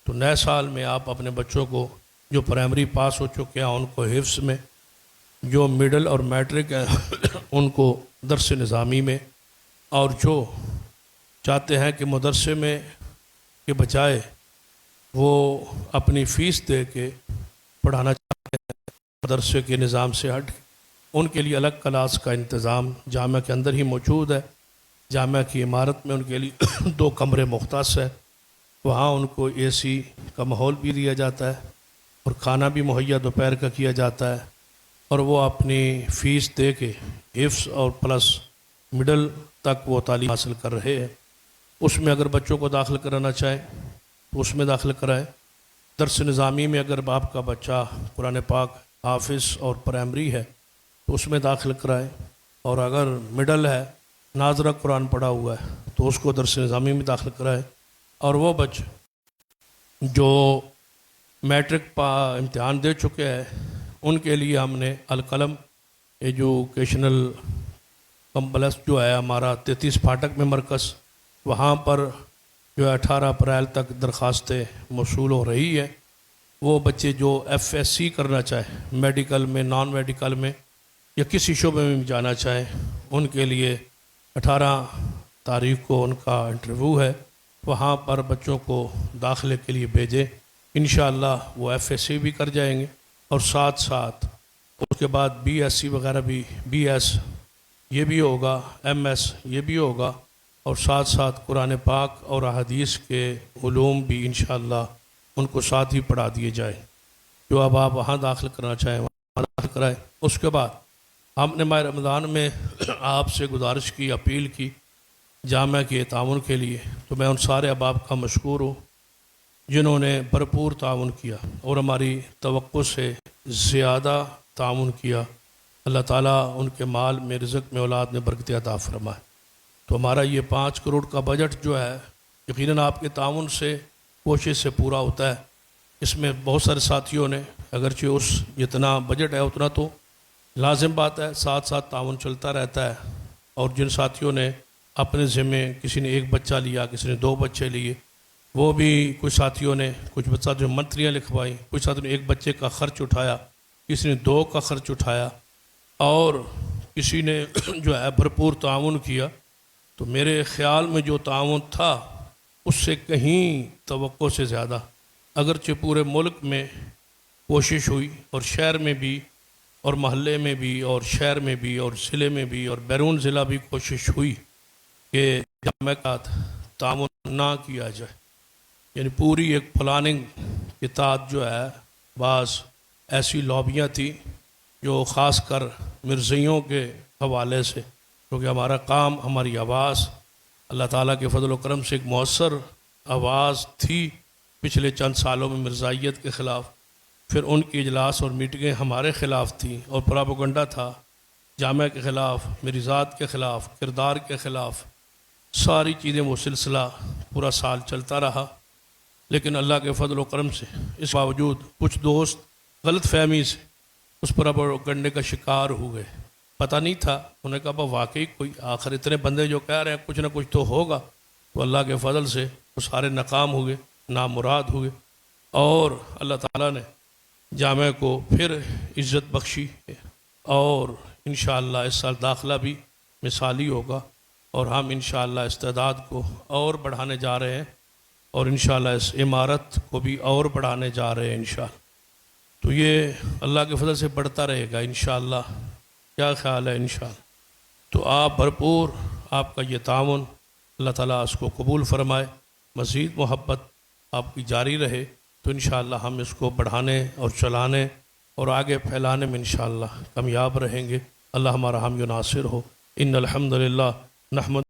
تو نئے سال میں آپ اپنے بچوں کو جو پرائمری پاس ہو چکے ہیں ان کو حفظ میں، جو مڈل اور میٹرک ہیں ان کو درس نظامی میں، اور جو چاہتے ہیں کہ مدرسے میں کے بجائے وہ اپنی فیس دے کے پڑھانا چاہتے ہیں مدرسے کے نظام سے ہٹ، ان کے لیے الگ کلاس کا انتظام جامعہ کے اندر ہی موجود ہے۔ جامعہ کی عمارت میں ان کے لیے 2 کمرے مختص ہیں، وہاں ان کو اے سی کا ماحول بھی دیا جاتا ہے اور کھانا بھی مہیا دوپہر کا کیا جاتا ہے، اور وہ اپنی فیس دے کے حفظ اور پلس مڈل تک وہ تعلیم حاصل کر رہے ہیں۔ اس میں اگر بچوں کو داخل کرانا چاہیں تو اس میں داخل کرائیں۔ درس نظامی میں اگر آپ کا بچہ قرآن پاک حافظ اور پرائمری ہے تو اس میں داخل کرائیں، اور اگر مڈل ہے ناظرہ قرآن پڑھا ہوا ہے تو اس کو درس نظامی میں داخل کرائیں۔ اور وہ بچے جو میٹرک امتحان دے چکے ہیں ان کے لیے ہم نے القلم ایجوکیشنل کمپلیکس جو ہے ہمارا 33 پھاٹک میں مرکز، وہاں پر جو 18 اپریل تک درخواستیں موصول ہو رہی ہیں۔ وہ بچے جو ایف ایس سی کرنا چاہیں، میڈیکل میں، نان میڈیکل میں یا کسی شعبے میں جانا چاہیں، ان کے لیے 18 تاریخ کو ان کا انٹرویو ہے، وہاں پر بچوں کو داخلے کے لیے بھیجیں۔ انشاءاللہ وہ ایف ایس سی بھی کر جائیں گے، اور ساتھ ساتھ اس کے بعد بی ایس سی وغیرہ بھی، بی ایس یہ بھی ہوگا، ایم ایس یہ بھی ہوگا، اور ساتھ ساتھ قرآن پاک اور احادیث کے علوم بھی انشاءاللہ ان کو ساتھ ہی پڑھا دیے جائیں۔ جو اب آپ وہاں داخل کرنا چاہیں وہاں داخل کرائیں۔ اس کے بعد ہم نے ماہ رمضان میں آپ سے گزارش کی، اپیل کی جامعہ کے تعاون کے لیے، تو میں ان سارے احباب کا مشکور ہوں جنہوں نے بھرپور تعاون کیا اور ہماری توقع سے زیادہ تعاون کیا۔ اللہ تعالیٰ ان کے مال میں، رزق میں، اولاد میں برکت عطا فرمائے۔ تو ہمارا یہ 5 کروڑ کا بجٹ جو ہے یقیناً آپ کے تعاون سے، کوشش سے پورا ہوتا ہے۔ اس میں بہت سارے ساتھیوں نے، اگرچہ اس جتنا بجٹ ہے اتنا تو لازم بات ہے، ساتھ ساتھ تعاون چلتا رہتا ہے، اور جن ساتھیوں نے اپنے ذمے، کسی نے 1 بچہ لیا، کسی نے 2 بچے لیے، وہ بھی کچھ ساتھیوں نے، کچھ ساتھیوں نے منتریاں لکھوائیں، کچھ ساتھیوں نے 1 بچے کا خرچ اٹھایا، کسی نے 2 کا خرچ اٹھایا، اور کسی نے جو ہے بھرپور تعاون کیا۔ تو میرے خیال میں جو تعاون تھا اس سے کہیں توقع سے زیادہ، اگرچہ پورے ملک میں کوشش ہوئی، اور شہر میں بھی، اور محلے میں بھی، اور شہر میں بھی، اور ضلع میں بھی، اور بیرون ضلع بھی کوشش ہوئی کہ جامعہ کا تعاون نہ کیا جائے، یعنی پوری ایک پلاننگ کے تحت جو ہے بعض ایسی لابیاں تھیں جو خاص کر مرزائیوں کے حوالے سے، کیونکہ ہمارا کام، ہماری آواز اللہ تعالیٰ کے فضل و کرم سے ایک مؤثر آواز تھی پچھلے چند سالوں میں مرزائیت کے خلاف، پھر ان کی اجلاس اور میٹنگیں ہمارے خلاف تھیں، اور پراپیگنڈا تھا جامعہ کے خلاف، میری ذات کے خلاف، کردار کے خلاف، ساری چیزیں، وہ سلسلہ پورا سال چلتا رہا۔ لیکن اللہ کے فضل و کرم سے اس باوجود کچھ دوست غلط فہمی سے اس پراپیگنڈے کا شکار ہوئے، پتہ نہیں تھا، انہیں کہا واقعی کوئی، آخر اتنے بندے جو کہہ رہے ہیں کچھ نہ کچھ تو ہوگا، تو اللہ کے فضل سے وہ سارے ناکام ہوئے، نامراد ہوئے، اور اللہ تعالیٰ نے جامعہ کو پھر عزت بخشی، اور انشاءاللہ اس سال داخلہ بھی مثالی ہوگا، اور ہم انشاءاللہ استعداد کو اور بڑھانے جا رہے ہیں، اور انشاءاللہ اس عمارت کو بھی اور بڑھانے جا رہے ہیں انشاءاللہ۔ تو یہ اللہ کے فضل سے بڑھتا رہے گا انشاءاللہ، کیا خیال ہے انشاءاللہ؟ تو آپ بھرپور، آپ کا یہ تعاون اللہ تعالیٰ اس کو قبول فرمائے، مزید محبت آپ کی جاری رہے، تو انشاءاللہ ہم اس کو بڑھانے اور چلانے اور آگے پھیلانے میں انشاءاللہ کامیاب رہیں گے۔ اللہ ہمارا حامی و ناصر ہو۔ ان الحمدللہ نحمد